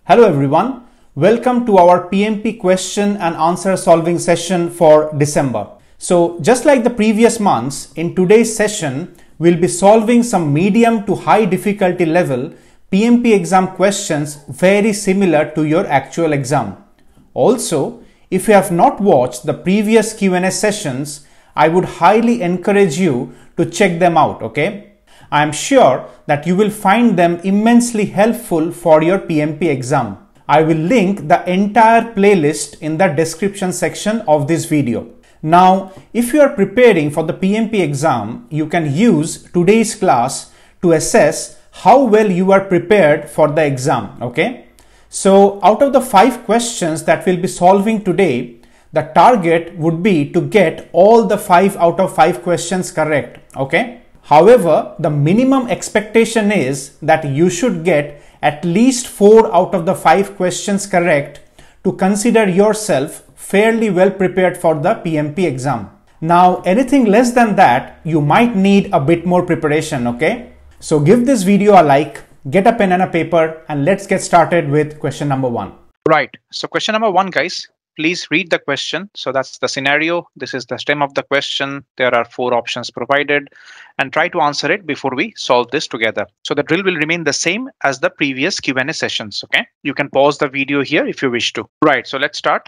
Hello everyone, welcome to our PMP question and answer solving session for December. So just like the previous months, in today's session, we'll be solving some medium to high difficulty level PMP exam questions very similar to your actual exam. Also, if you have not watched the previous Q&A sessions, I would highly encourage you to check them out, okay? I am sure that you will find them immensely helpful for your PMP exam. I will link the entire playlist in the description section of this video. Now, if you are preparing for the PMP exam, you can use today's class to assess how well you are prepared for the exam, okay? So, out of the 5 questions that we'll be solving today, the target would be to get all the 5 out of 5 questions correct, okay? However, the minimum expectation is that you should get at least 4 out of the 5 questions correct to consider yourself fairly well prepared for the PMP exam. Now, anything less than that, you might need a bit more preparation, okay? So give this video a like, get a pen and a paper, and let's get started with question number 1. Right. So question number 1, guys. Please read the question. So that's the scenario. This is the stem of the question. There are 4 options provided and try to answer it before we solve this together. So the drill will remain the same as the previous Q&A sessions. Okay. You can pause the video here if you wish to. Right. So let's start.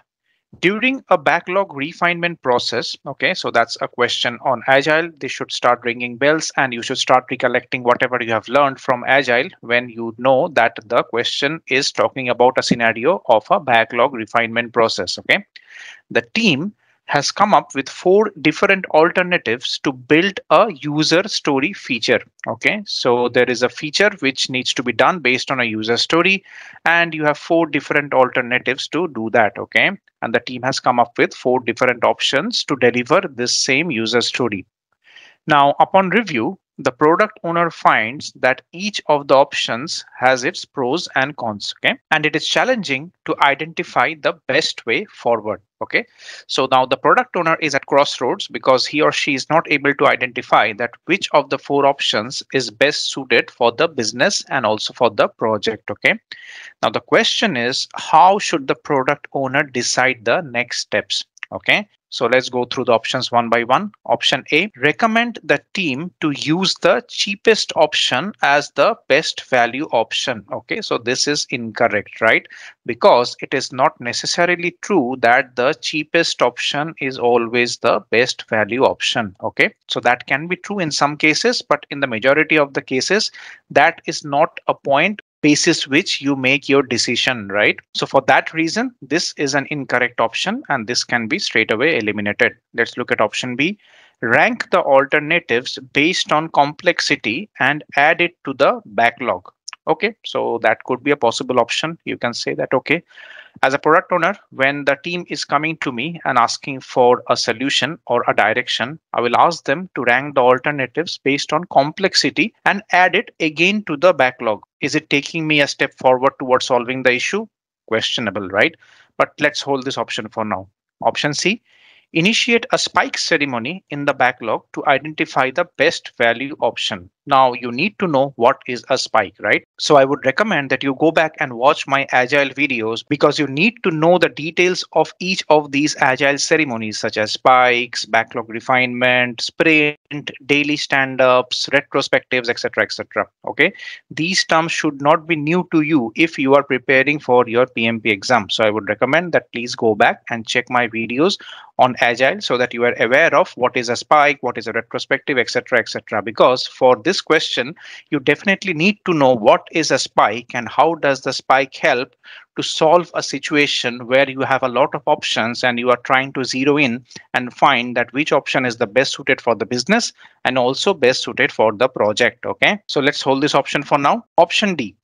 During a backlog refinement process, okay, so that's a question on Agile. They should start ringing bells and you should start recollecting whatever you have learned from Agile when you know that the question is talking about a scenario of a backlog refinement process, okay. The team has come up with 4 different alternatives to build a user story feature. Okay, so there is a feature which needs to be done based on a user story, and you have 4 different alternatives to do that. Okay, and the team has come up with 4 different options to deliver this same user story. Now, upon review, the product owner finds that each of the options has its pros and cons, okay? And it is challenging to identify the best way forward, okay? So now the product owner is at crossroads because he or she is not able to identify that which of the 4 options is best suited for the business and also for the project, okay? Now the question is, how should the product owner decide the next steps, okay? So let's go through the options one by one. Option A, recommend the team to use the cheapest option as the best value option. Okay, so this is incorrect, right? Because it is not necessarily true that the cheapest option is always the best value option. Okay, so that can be true in some cases, but in the majority of the cases, that is not a point basis which you make your decision, right? So for that reason, this is an incorrect option and this can be straight away eliminated. Let's look at option B. Rank the alternatives based on complexity and add it to the backlog. Okay, so that could be a possible option. You can say that, okay, as a product owner, when the team is coming to me and asking for a solution or a direction, I will ask them to rank the alternatives based on complexity and add it again to the backlog. Is it taking me a step forward towards solving the issue? Questionable, right? But let's hold this option for now. Option C. Initiate a spike ceremony in the backlog to identify the best value option. Now you need to know what is a spike, right? So I would recommend that you go back and watch my Agile videos because you need to know the details of each of these Agile ceremonies such as spikes, backlog refinement, sprint, daily stand-ups, retrospectives, etc., etc. Okay, these terms should not be new to you if you are preparing for your PMP exam. So I would recommend that please go back and check my videos on Agile so that you are aware of what is a spike, what is a retrospective, etc., etc. Because for this question, you definitely need to know what is a spike and how does the spike help to solve a situation where you have a lot of options and you are trying to zero in and find that which option is the best suited for the business and also best suited for the project. Okay, so let's hold this option for now. Option D.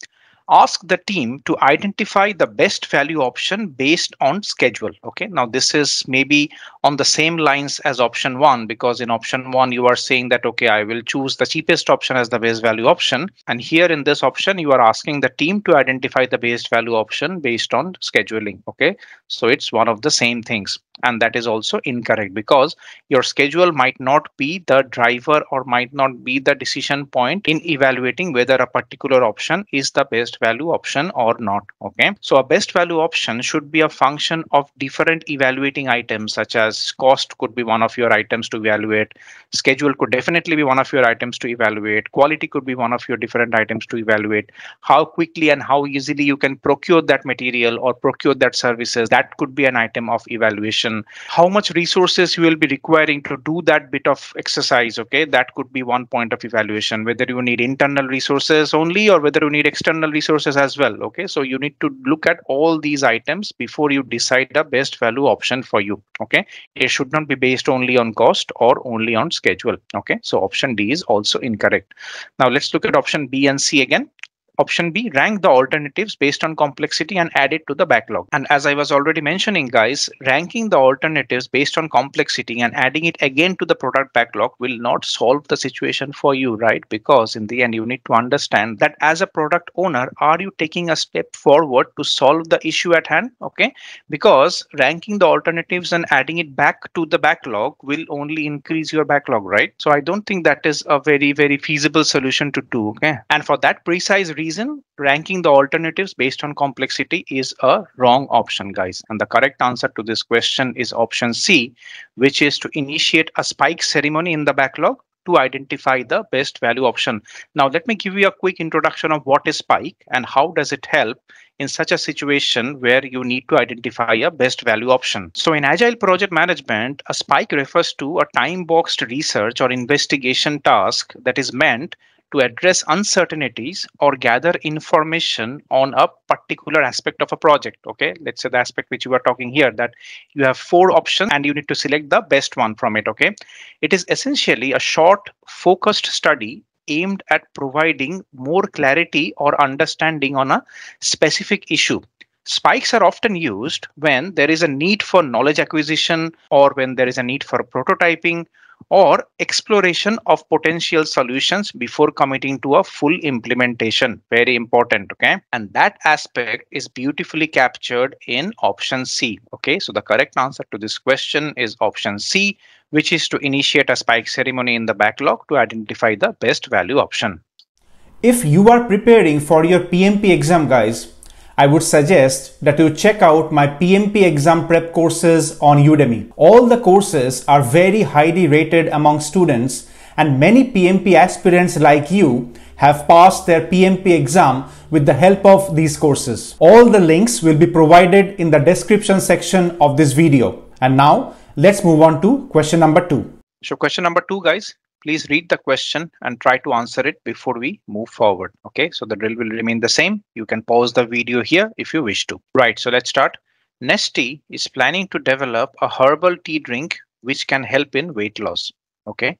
Ask the team to identify the best value option based on schedule. Okay, now this is maybe on the same lines as option 1, because in option 1 you are saying that, okay, I will choose the cheapest option as the best value option, and here in this option you are asking the team to identify the best value option based on scheduling. Okay, so it's one of the same things. and that is also incorrect because your schedule might not be the driver or might not be the decision point in evaluating whether a particular option is the best value option or not. Okay, so a best value option should be a function of different evaluating items, such as cost could be one of your items to evaluate, schedule could definitely be one of your items to evaluate, quality could be one of your different items to evaluate, how quickly and how easily you can procure that material or procure that services, that could be an item of evaluation, how much resources you will be requiring to do that bit of exercise. Okay, that could be one point of evaluation, whether you need internal resources only or whether you need external resources as well. Okay, so you need to look at all these items before you decide the best value option for you. Okay, it should not be based only on cost or only on schedule. Okay, so option D is also incorrect. Now let's look at option B and C again. Option B, rank the alternatives based on complexity and add it to the backlog. And as I was already mentioning, guys, ranking the alternatives based on complexity and adding it again to the product backlog will not solve the situation for you, right? Because in the end, you need to understand that as a product owner, are you taking a step forward to solve the issue at hand? Okay, because ranking the alternatives and adding it back to the backlog will only increase your backlog, right? So I don't think that is a very, very feasible solution to do. Okay, and for that precise reason, ranking the alternatives based on complexity is a wrong option, guys. And the correct answer to this question is option C, which is to initiate a spike ceremony in the backlog to identify the best value option. Now, let me give you a quick introduction of what is spike and how does it help in such a situation where you need to identify a best value option. So in Agile project management, a spike refers to a time-boxed research or investigation task that is meant to address uncertainties or gather information on a particular aspect of a project. Okay, let's say the aspect which you are talking here, that you have 4 options and you need to select the best one from it. Okay, it is essentially a short, focused study aimed at providing more clarity or understanding on a specific issue. Spikes are often used when there is a need for knowledge acquisition or when there is a need for prototyping or exploration of potential solutions before committing to a full implementation. Very important. Okay, and that aspect is beautifully captured in option C. Okay, so the correct answer to this question is option C, which is to initiate a spike ceremony in the backlog to identify the best value option. If you are preparing for your PMP exam, guys, I would suggest that you check out my PMP exam prep courses on Udemy. All the courses are very highly rated among students, and many PMP aspirants like you have passed their PMP exam with the help of these courses. All the links will be provided in the description section of this video. And now let's move on to question number 2. So question number 2, guys. Please read the question and try to answer it before we move forward. Okay, so the drill will remain the same. You can pause the video here if you wish to. Right, so let's start. Nestea is planning to develop a herbal tea drink which can help in weight loss. Okay,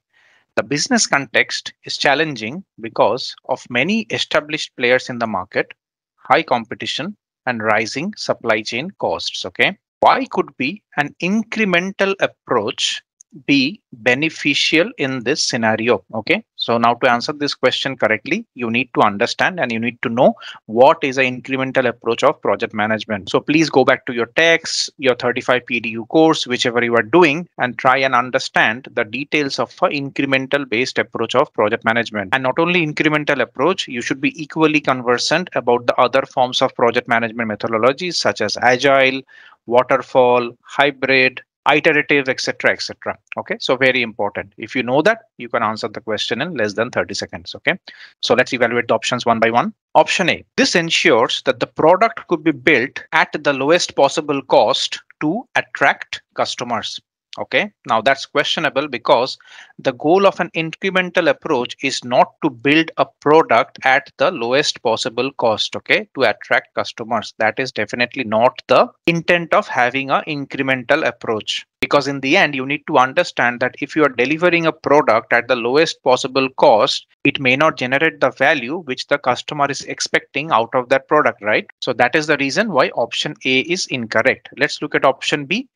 the business context is challenging because of many established players in the market, high competition, and rising supply chain costs. Okay, why could be an incremental approach be beneficial in this scenario? Okay, so now to answer this question correctly, you need to understand and you need to know what is an incremental approach of project management. So please go back to your texts, your 35 PDU course, whichever you are doing, and try and understand the details of an incremental based approach of project management. And not only incremental approach, you should be equally conversant about the other forms of project management methodologies such as Agile, Waterfall, hybrid, iterative, etc., etc. Okay, so very important. If you know that, you can answer the question in less than 30 seconds. Okay, so let's evaluate the options one by one. Option A, this ensures that the product could be built at the lowest possible cost to attract customers. Okay, now that's questionable because the goal of an incremental approach is not to build a product at the lowest possible cost, okay, to attract customers. That is definitely not the intent of having an incremental approach. Because in the end, you need to understand that if you are delivering a product at the lowest possible cost, it may not generate the value which the customer is expecting out of that product, right? So that is the reason why option A is incorrect. Let's look at option B.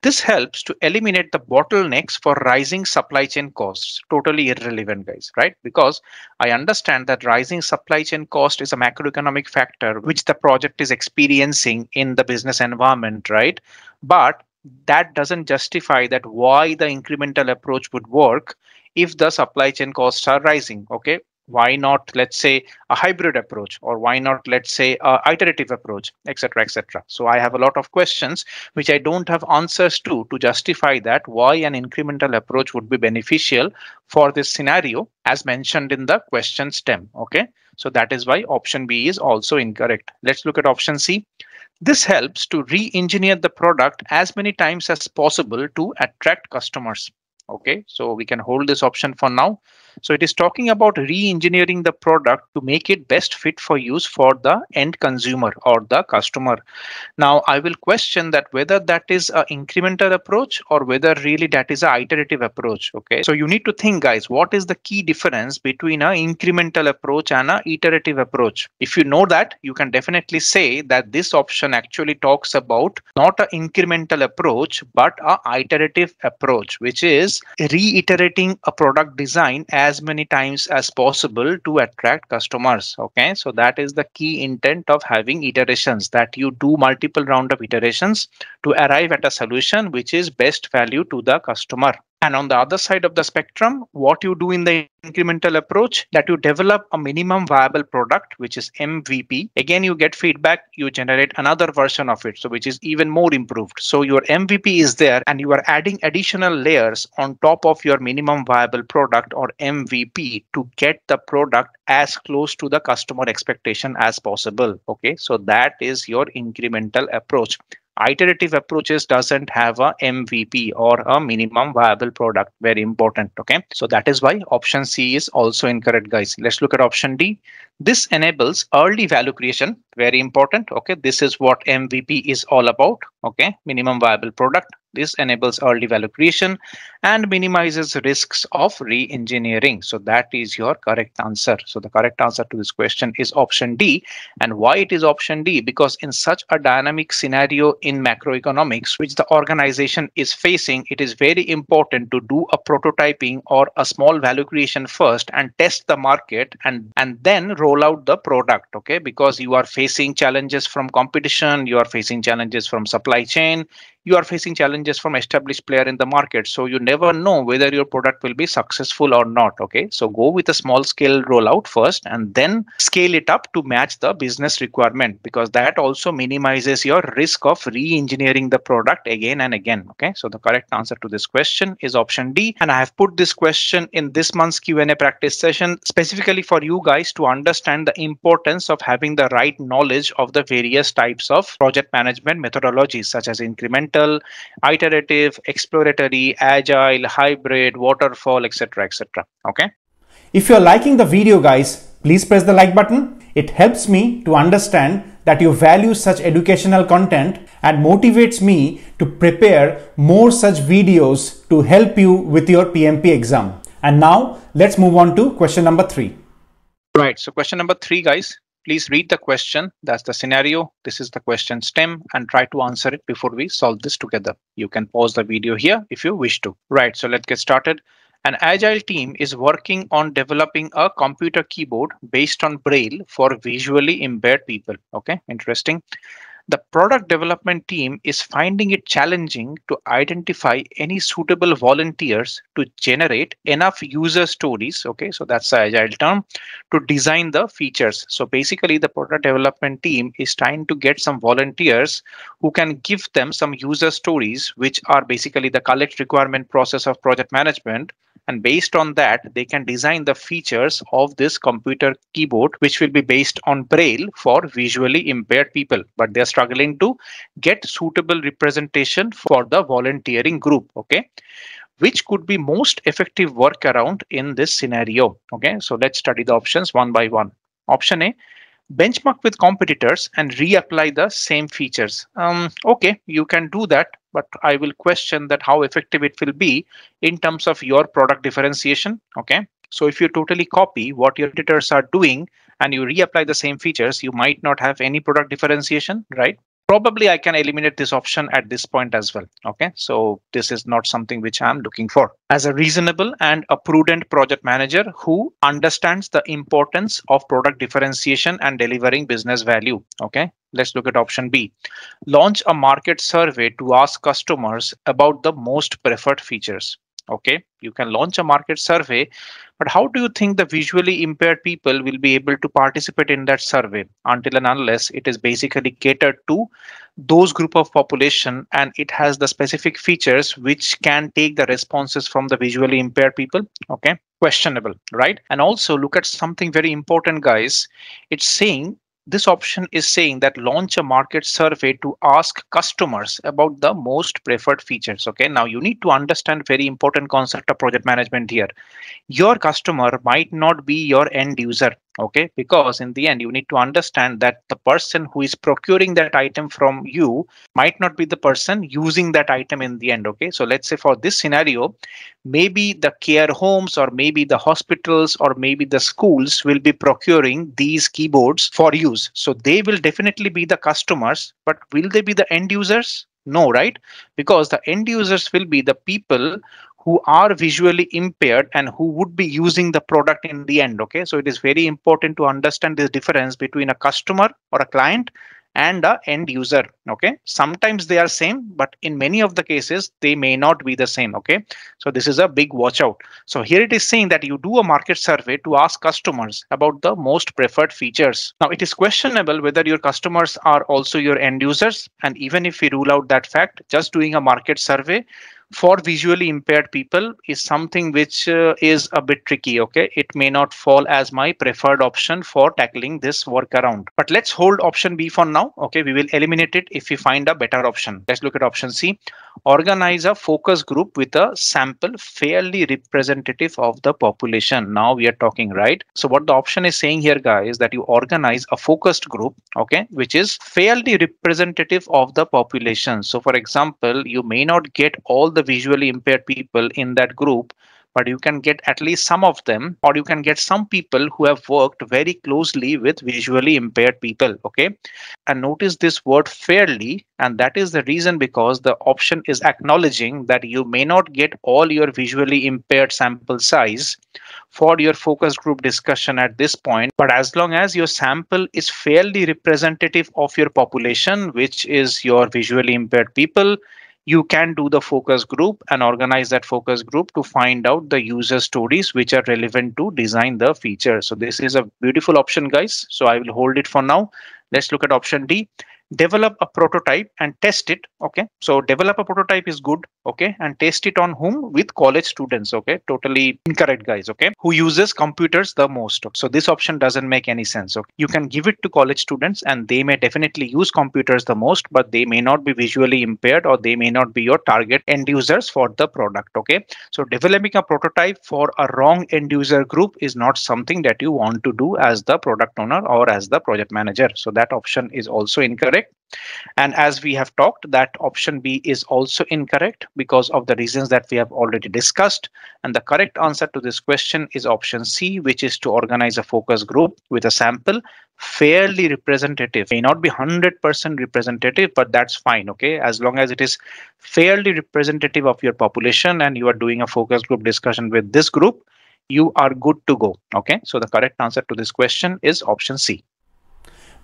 This helps to eliminate the bottlenecks for rising supply chain costs. Totally irrelevant, guys, right? Because I understand that rising supply chain cost is a macroeconomic factor which the project is experiencing in the business environment, right? But that doesn't justify that why the incremental approach would work if the supply chain costs are rising. Okay, why not, let's say, a hybrid approach, or why not, let's say, a iterative approach, etc., etc. So I have a lot of questions which I don't have answers to justify that why an incremental approach would be beneficial for this scenario as mentioned in the question stem. Okay, so that is why option B is also incorrect. Let's look at option C. This helps to re-engineer the product as many times as possible to attract customers. Okay, so we can hold this option for now. So it is talking about re-engineering the product to make it best fit for use for the end consumer or the customer. Now, I will question that whether that is an incremental approach or whether really that is an iterative approach. Okay, so you need to think, guys, what is the key difference between an incremental approach and an iterative approach? If you know that, you can definitely say that this option actually talks about not an incremental approach, but an iterative approach, which is reiterating a product design as many times as possible to attract customers. Okay, so that is the key intent of having iterations, that you do multiple round of iterations to arrive at a solution which is best value to the customer. And on the other side of the spectrum, what you do in the incremental approach, that you develop a minimum viable product, which is MVP. Again, you get feedback, you generate another version of it, so which is even more improved. So your MVP is there and you are adding additional layers on top of your minimum viable product or MVP to get the product as close to the customer expectation as possible. Okay, so that is your incremental approach. Iterative approaches doesn't have a MVP or a minimum viable product. Very important. Okay, so that is why option C is also incorrect, guys. Let's look at option D. This enables early value creation. Very important. Okay, this is what MVP is all about. Okay, minimum viable product. This enables early value creation and minimizes risks of re-engineering. So that is your correct answer. So the correct answer to this question is option D. And why it is option D? Because in such a dynamic scenario in macroeconomics, which the organization is facing, it is very important to do a prototyping or a small value creation first and test the market and then roll out the product. Okay, because you are facing challenges from competition, you are facing challenges from supply chain, you are facing challenges from established player in the market. So you never know whether your product will be successful or not. Okay, so go with a small scale rollout first and then scale it up to match the business requirement, because that also minimizes your risk of re-engineering the product again and again. Okay, so the correct answer to this question is option D. And I have put this question in this month's Q&A practice session specifically for you guys to understand the importance of having the right knowledge of the various types of project management methodologies, such as incremental, iterative, exploratory, agile, hybrid, waterfall, etc., etc. Okay. If you're liking the video, guys, please press the like button. It helps me to understand that you value such educational content and motivates me to prepare more such videos to help you with your PMP exam. And now let's move on to question number 3. Right. So question number 3, guys. Please read the question. That's the scenario. This is the question stem, and try to answer it before we solve this together. You can pause the video here if you wish to. Right, so let's get started. An agile team is working on developing a computer keyboard based on Braille for visually impaired people. Okay, interesting. The product development team is finding it challenging to identify any suitable volunteers to generate enough user stories. Okay, so that's the agile term, to design the features. So basically, the product development team is trying to get some volunteers who can give them some user stories, which are basically the collect requirement process of project management. And based on that, they can design the features of this computer keyboard, which will be based on Braille for visually impaired people. But they're struggling to get suitable representation for the volunteering group. Okay, which could be most effective workaround in this scenario. Okay, so let's study the options one by one. Option A, benchmark with competitors and reapply the same features. Okay, you can do that, but I will question that how effective it will be in terms of your product differentiation. Okay, so if you totally copy what your competitors are doing and you reapply the same features, you might not have any product differentiation, right? Probably I can eliminate this option at this point as well. Okay, so this is not something which I'm looking for. As a reasonable and a prudent project manager who understands the importance of product differentiation and delivering business value. Okay, let's look at option B. Launch a market survey to ask customers about the most preferred features. Okay, you can launch a market survey, but how do you think the visually impaired people will be able to participate in that survey until and unless it is basically catered to those group of population and it has the specific features which can take the responses from the visually impaired people? Okay, questionable, right? And also look at something very important, guys. It's saying this option is saying that launch a market survey to ask customers about the most preferred features. Okay, now you need to understand very important concept of project management here. Your customer might not be your end user. Okay, because in the end you need to understand that the person who is procuring that item from you might not be the person using that item in the end. Okay, so let's say for this scenario, maybe the care homes or maybe the hospitals or maybe the schools will be procuring these keyboards for use, so they will definitely be the customers, but will they be the end users? No, right? Because the end users will be the people who are visually impaired and who would be using the product in the end. Okay, so it is very important to understand this difference between a customer or a client and a end user. Okay, sometimes they are same, but in many of the cases they may not be the same. Okay, so this is a big watch out. So here it is saying that you do a market survey to ask customers about the most preferred features. Now it is questionable whether your customers are also your end users, and even if we rule out that fact, just doing a market survey for visually impaired people is something which is a bit tricky. Okay, it may not fall as my preferred option for tackling this workaround, but let's hold option B for now. Okay, we will eliminate it if we find a better option. Let's look at option C. Organize a focus group with a sample fairly representative of the population. Now we are talking, right? So what the option is saying here, guys, that you organize a focused group, okay, which is fairly representative of the population. So for example, you may not get all the visually impaired people in that group, but you can get at least some of them, or you can get some people who have worked very closely with visually impaired people. Okay, and notice this word fairly, and that is the reason because the option is acknowledging that you may not get all your visually impaired sample size for your focus group discussion at this point, but as long as your sample is fairly representative of your population, which is your visually impaired people, you can do the focus group and organize that focus group to find out the user stories which are relevant to design the feature. So this is a beautiful option, guys. So I will hold it for now. Let's look at option D. Develop a prototype and test it. Okay, so develop a prototype is good. Okay, and test it on whom? With college students. Okay, totally incorrect, guys. Okay, who uses computers the most? So this option doesn't make any sense. Okay, you can give it to college students and they may definitely use computers the most, but they may not be visually impaired or they may not be your target end users for the product. Okay, so developing a prototype for a wrong end user group is not something that you want to do as the product owner or as the project manager. So that option is also incorrect. And as we have talked, that option B is also incorrect because of the reasons that we have already discussed. And the correct answer to this question is option C, which is to organize a focus group with a sample fairly representative. May not be 100% representative, but that's fine. Okay, as long as it is fairly representative of your population and you are doing a focus group discussion with this group, you are good to go. Okay, so the correct answer to this question is option C.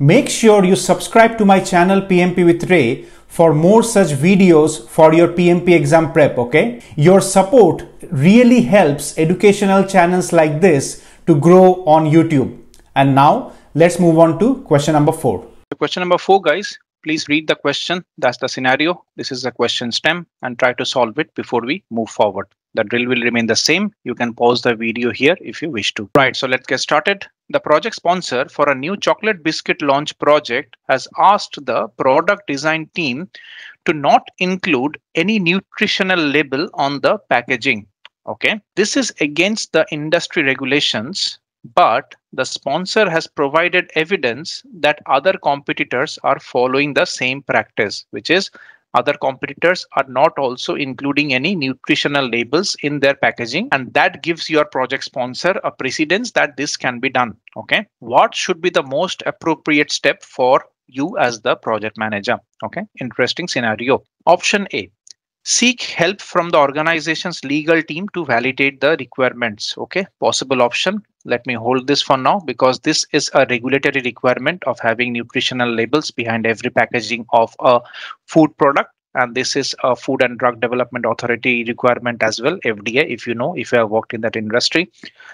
Make sure you subscribe to my channel PMP with Ray for more such videos for your PMP exam prep, okay? Your support really helps educational channels like this to grow on YouTube. And now let's move on to question number 4. Question number 4, guys. Please read the question. That's the scenario. This is the question stem and try to solve it before we move forward. The drill will remain the same. You can pause the video here if you wish to. Right, so let's get started. The project sponsor for a new chocolate biscuit launch project has asked the product design team to not include any nutritional label on the packaging. Okay, this is against the industry regulations, but the sponsor has provided evidence that other competitors are following the same practice, which is other competitors are not also including any nutritional labels in their packaging, and that gives your project sponsor a precedence that this can be done. Okay, what should be the most appropriate step for you as the project manager. Okay, interesting scenario. Option A. Seek help from the organization's legal team to validate the requirements. Okay, possible option. Let me hold this for now because this is a regulatory requirement of having nutritional labels behind every packaging of a food product. And this is a Food and Drug Development Authority requirement as well, FDA, if you have worked in that industry.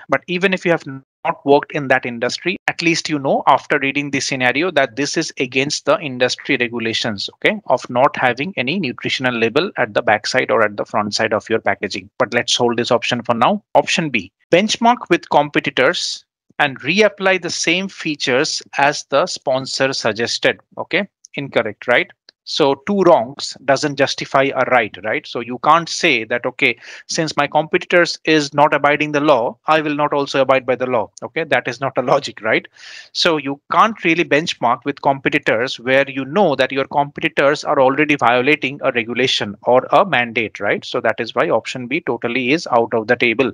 But even if you have not worked in that industry, at least you know after reading this scenario that this is against the industry regulations, okay, of not having any nutritional label at the backside or at the front side of your packaging. But let's hold this option for now. Option B, benchmark with competitors and reapply the same features as the sponsor suggested. Okay, incorrect, right? So two wrongs doesn't justify a right? So you can't say that, okay, since my competitors is not abiding the law, I will not also abide by the law. Okay, that is not a logic, right? So you can't really benchmark with competitors where you know that your competitors are already violating a regulation or a mandate, right? So that is why option B totally is out of the table.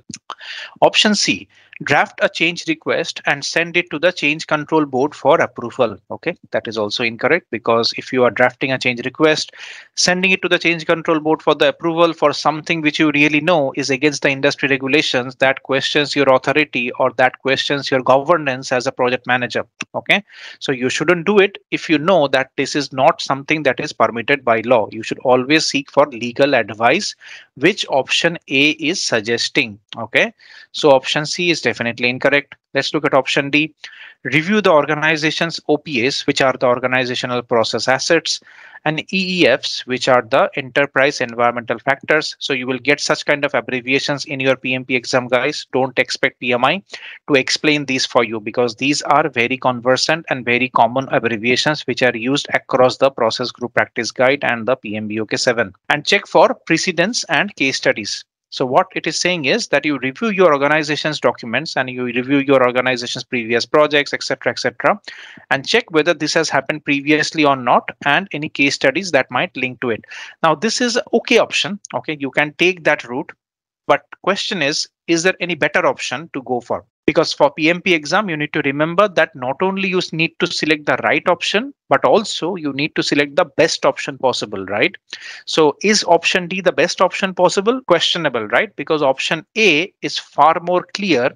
Option C, draft a change request and send it to the change control board for approval. Okay, that is also incorrect because if you are drafting a change request, sending it to the change control board for the approval for something which you really know is against the industry regulations, that questions your authority or that questions your governance as a project manager. Okay, so you shouldn't do it if you know that this is not something that is permitted by law. You should always seek for legal advice, which option A is suggesting. Okay, so option C is definitely incorrect. Let's look at option D. Review the organization's OPAs, which are the organizational process assets, and EEFs, which are the enterprise environmental factors. So you will get such kind of abbreviations in your PMP exam, guys. Don't expect PMI to explain these for you because these are very conversant and very common abbreviations which are used across the process group practice guide and the PMBOK 7. And check for precedents and case studies. So what it is saying is that you review your organization's documents and you review your organization's previous projects, etc., and check whether this has happened previously or not and any case studies that might link to it. Now, this is an okay option. Okay, you can take that route. But question is there any better option to go for? Because for PMP exam, you need to remember that not only you need to select the right option, but also you need to select the best option possible, right? So is option D the best option possible? Questionable, right? Because option A is far more clear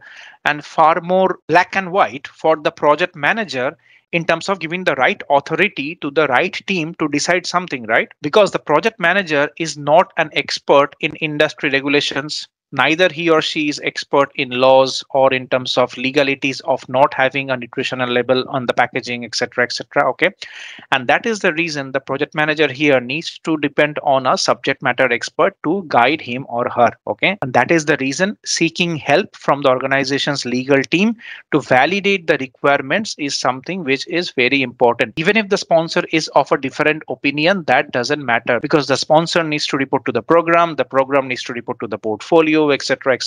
and far more black and white for the project manager in terms of giving the right authority to the right team to decide something, right? Because the project manager is not an expert in industry regulations. Neither he or she is expert in laws or in terms of legalities of not having a nutritional label on the packaging, etc., okay, and that is the reason the project manager here needs to depend on a subject matter expert to guide him or her. Okay, and that is the reason seeking help from the organization's legal team to validate the requirements is something which is very important. Even if the sponsor is of a different opinion, that doesn't matter because the sponsor needs to report to the program needs to report to the portfolio, etc.,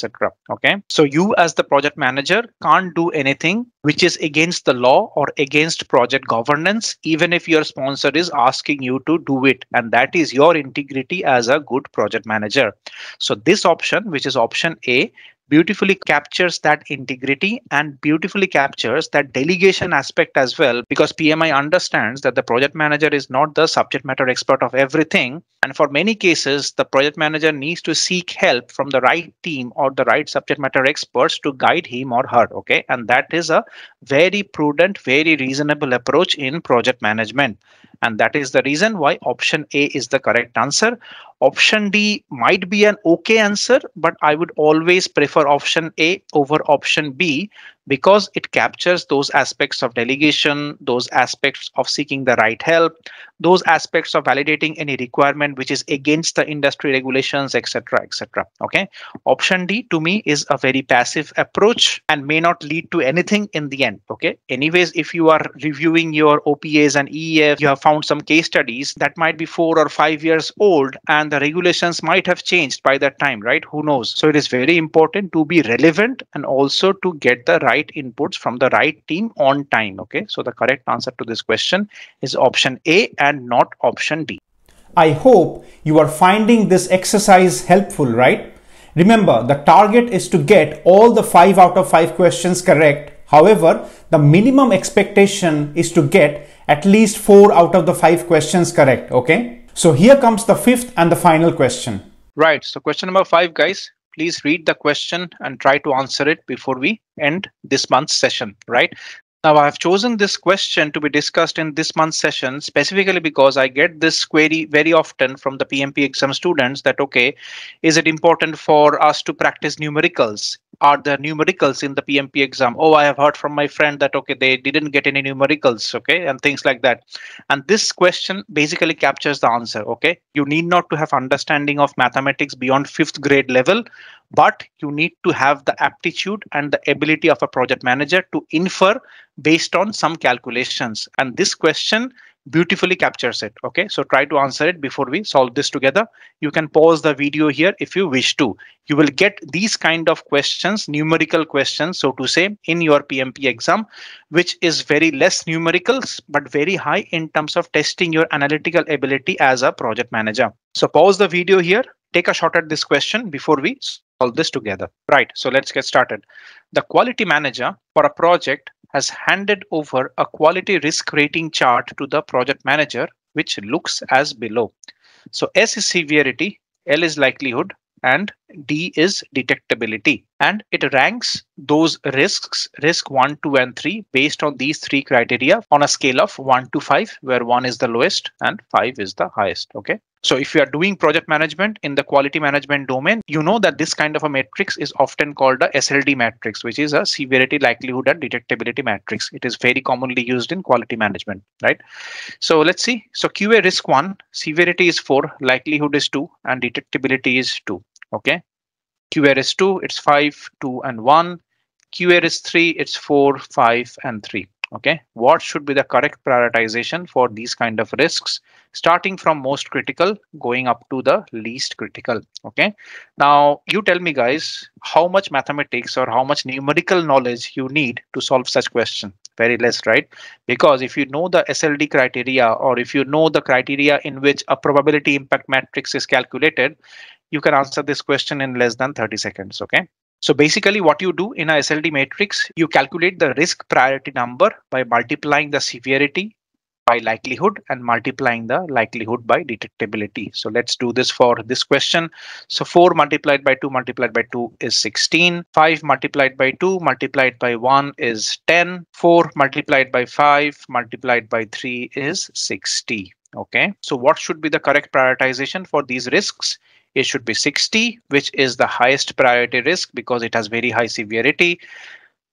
okay, so you as the project manager can't do anything which is against the law or against project governance, even if your sponsor is asking you to do it, and that is your integrity as a good project manager. So this option, which is option A, beautifully captures that integrity and beautifully captures that delegation aspect as well, because PMI understands that the project manager is not the subject matter expert of everything. And for many cases, the project manager needs to seek help from the right team or the right subject matter experts to guide him or her. Okay, and that is a very prudent, very reasonable approach in project management. And that is the reason why option A is the correct answer. Option D might be an okay answer, but I would always prefer option A over option B because it captures those aspects of delegation, those aspects of seeking the right help, those aspects of validating any requirement which is against the industry regulations, etc., okay, option D to me is a very passive approach and may not lead to anything in the end. Okay, anyways, if you are reviewing your OPAs and EEF, you have found some case studies that might be 4 or 5 years old and the regulations might have changed by that time, right? Who knows? So it is very important to be relevant and also to get the right inputs from the right team on time. Okay, so the correct answer to this question is option A and not option D. I hope you are finding this exercise helpful, right? Remember, the target is to get all the 5 out of 5 questions correct. However, the minimum expectation is to get at least 4 out of the 5 questions correct, okay? So here comes the fifth and the final question. Right, so question number 5, guys. Please read the question and try to answer it before we end this month's session, right? Now, I have chosen this question to be discussed in this month's session specifically because I get this query very often from the PMP exam students that, okay, is it important for us to practice numericals? Are there numericals in the PMP exam? Oh, I have heard from my friend that, okay, they didn't get any numericals, okay, and things like that. And this question basically captures the answer, okay? You need not to have understanding of mathematics beyond 5th grade level, but you need to have the aptitude and the ability of a project manager to infer based on some calculations. And this question beautifully captures it. Okay, so try to answer it before we solve this together. You can pause the video here if you wish to. You will get these kind of questions, numerical questions, so to say, in your PMP exam, which is very less numericals, but very high in terms of testing your analytical ability as a project manager. So pause the video here. Take a shot at this question before we solve this together. Right, so let's get started. The quality manager for a project has handed over a quality risk rating chart to the project manager, which looks as below. So S is severity, L is likelihood, and D is detectability. And it ranks those risks, risk 1, 2, and 3, based on these 3 criteria on a scale of 1 to 5, where 1 is the lowest and 5 is the highest. Okay. So if you are doing project management in the quality management domain, you know that this kind of a matrix is often called a SLD matrix, which is a severity, likelihood, and detectability matrix. It is very commonly used in quality management, right? So let's see. So QA risk 1, severity is 4, likelihood is 2, and detectability is 2. Okay. QA risk 2, it's 5, 2, and 1. QA risk 3, it's 4, 5, and 3. Okay, what should be the correct prioritization for these kind of risks, starting from most critical going up to the least critical? Okay, now you tell me, guys, how much mathematics or how much numerical knowledge you need to solve such question? Very less, right? Because if you know the SLD criteria, or if you know the criteria in which a probability impact matrix is calculated, you can answer this question in less than 30 seconds. Okay. So basically what you do in a SLD matrix, you calculate the risk priority number by multiplying the severity by likelihood and multiplying the likelihood by detectability. So let's do this for this question. So 4 multiplied by 2 multiplied by 2 is 16. 5 multiplied by 2 multiplied by 1 is 10. 4 multiplied by 5 multiplied by 3 is 60. Okay, so what should be the correct prioritization for these risks? It should be 60, which is the highest priority risk because it has very high severity,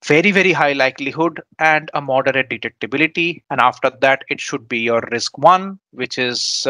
very, very high likelihood, and a moderate detectability. And after that, it should be your risk 1, which is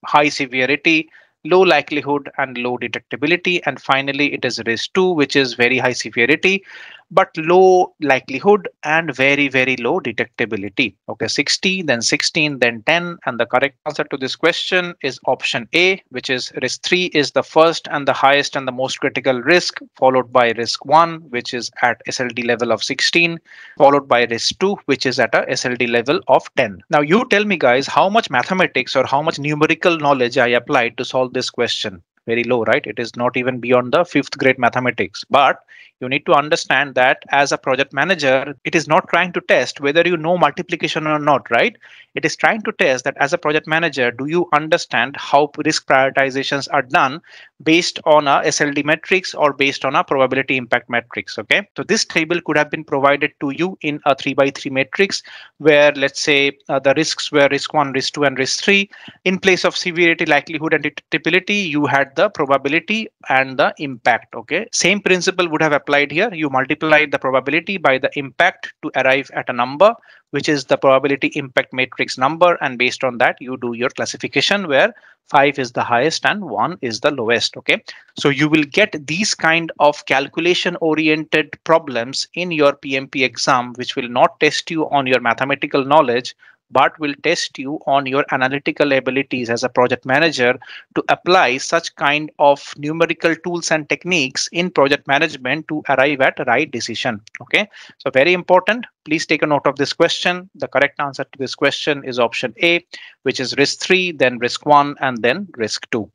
high severity, low likelihood, and low detectability. And finally, it is risk 2, which is very high severity, but low likelihood and very, very low detectability. Okay, 60, then 16, then 10. And the correct answer to this question is option A, which is risk 3 is the first and the highest and the most critical risk, followed by risk 1, which is at SLD level of 16, followed by risk 2, which is at a SLD level of 10. Now you tell me, guys, how much mathematics or how much numerical knowledge I applied to solve this question. Very low, right? It is not even beyond the 5th grade mathematics. But you need to understand that as a project manager, it is not trying to test whether you know multiplication or not, right? It is trying to test that as a project manager, do you understand how risk prioritizations are done based on a SLD matrix or based on a probability impact matrix? Okay, so this table could have been provided to you in a 3x3 matrix where, let's say, the risks were risk 1, risk 2, and risk 3. In place of severity, likelihood, and detectability, you had the probability and the impact. Okay, same principle would have applied here. You multiply the probability by the impact to arrive at a number, which is the probability impact matrix number, and based on that you do your classification where 5 is the highest and 1 is the lowest. Okay, so you will get these kind of calculation oriented problems in your PMP exam, which will not test you on your mathematical knowledge, but will test you on your analytical abilities as a project manager to apply such kind of numerical tools and techniques in project management to arrive at a right decision. Okay, so very important. Please take a note of this question. The correct answer to this question is option A, which is risk 3, then risk 1, and then risk 2.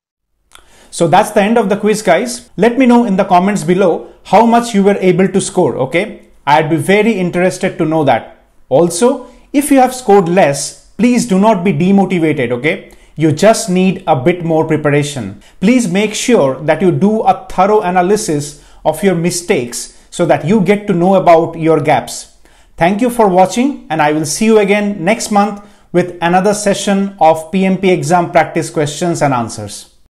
So that's the end of the quiz, guys. Let me know in the comments below how much you were able to score. Okay, I'd be very interested to know that. Also, if you have scored less, please do not be demotivated, okay? You just need a bit more preparation. Please make sure that you do a thorough analysis of your mistakes so that you get to know about your gaps. Thank you for watching, and I will see you again next month with another session of PMP exam practice questions and answers.